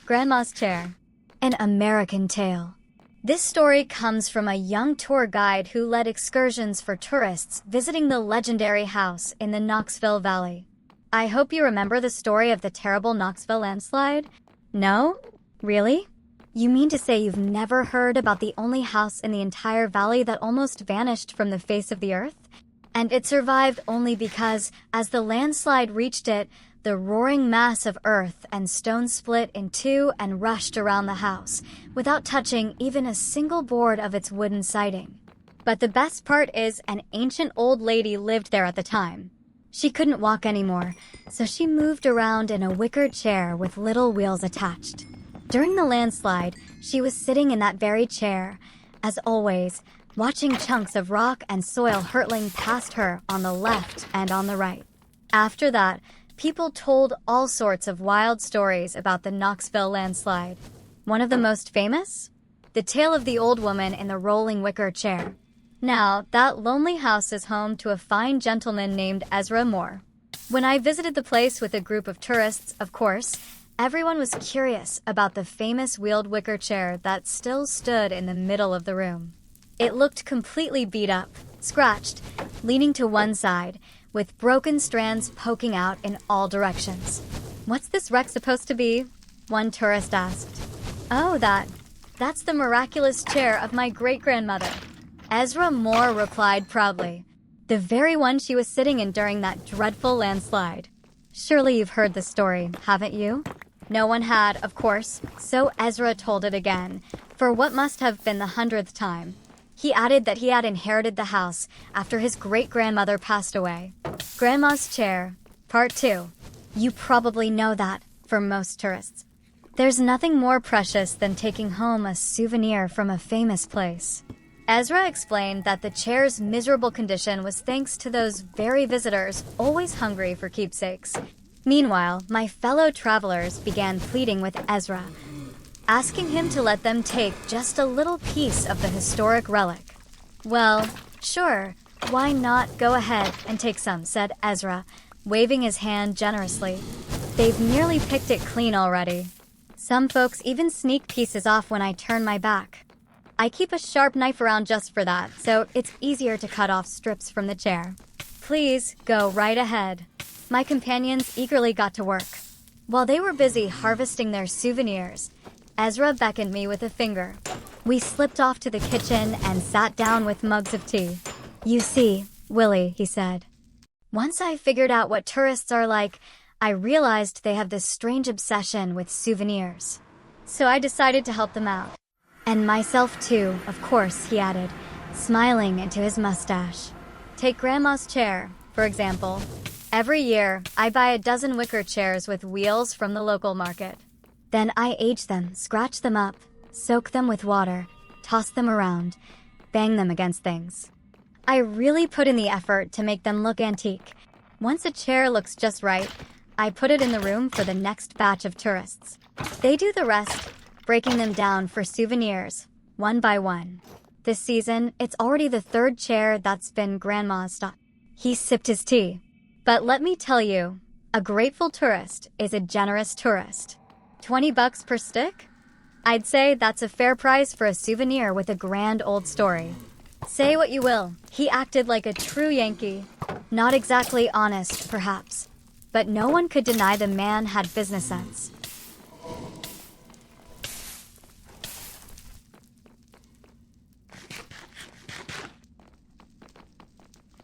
Grandma's Chair, an American tale. This story comes from a young tour guide who led excursions for tourists visiting the legendary house in the Knoxville Valley. I hope you remember the story of the terrible Knoxville landslide. No? Really? You mean to say you've never heard about the only house in the entire valley that almost vanished from the face of the earth? And it survived only because, as the landslide reached it, the roaring mass of earth and stone split in two and rushed around the house, without touching even a single board of its wooden siding. But the best part is an ancient old lady lived there at the time. She couldn't walk anymore, so she moved around in a wicker chair with little wheels attached. During the landslide, she was sitting in that very chair, as always, watching chunks of rock and soil hurtling past her on the left and on the right. After that, people told all sorts of wild stories about the Knoxville landslide. One of the most famous? The tale of the old woman in the rolling wicker chair. Now, that lonely house is home to a fine gentleman named Ezra Moore. When I visited the place with a group of tourists, of course, everyone was curious about the famous wheeled wicker chair that still stood in the middle of the room. It looked completely beat up, scratched, leaning to one side, with broken strands poking out in all directions. "What's this wreck supposed to be?" one tourist asked. "Oh, that's the miraculous chair of my great-grandmother," Ezra Moore replied proudly. "The very one she was sitting in during that dreadful landslide." Surely you've heard the story, haven't you? No one had, of course, so Ezra told it again, for what must have been the 100th time. He added that he had inherited the house after his great-grandmother passed away. Grandma's Chair, Part 2. You probably know that, for most tourists. There's nothing more precious than taking home a souvenir from a famous place. Ezra explained that the chair's miserable condition was thanks to those very visitors always hungry for keepsakes. Meanwhile, my fellow travelers began pleading with Ezra, asking him to let them take just a little piece of the historic relic. "Well, sure, why not go ahead and take some," said Ezra, waving his hand generously. "They've nearly picked it clean already. Some folks even sneak pieces off when I turn my back. I keep a sharp knife around just for that, so it's easier to cut off strips from the chair. Please go right ahead." My companions eagerly got to work. While they were busy harvesting their souvenirs, Ezra beckoned me with a finger. We slipped off to the kitchen and sat down with mugs of tea. "You see, Willie," he said. "Once I figured out what tourists are like, I realized they have this strange obsession with souvenirs. So I decided to help them out. And myself too, of course," he added, smiling into his mustache. "Take Grandma's Chair, for example. Every year, I buy a dozen wicker chairs with wheels from the local market. Then I age them, scratch them up, soak them with water, toss them around, bang them against things. I really put in the effort to make them look antique. Once a chair looks just right, I put it in the room for the next batch of tourists. They do the rest, breaking them down for souvenirs, one by one. This season, it's already the third chair that's been Grandma's stop." He sipped his tea. "But let me tell you, a grateful tourist is a generous tourist. $20 per stick? I'd say that's a fair price for a souvenir with a grand old story." Say what you will, he acted like a true Yankee. Not exactly honest, perhaps, but no one could deny the man had business sense.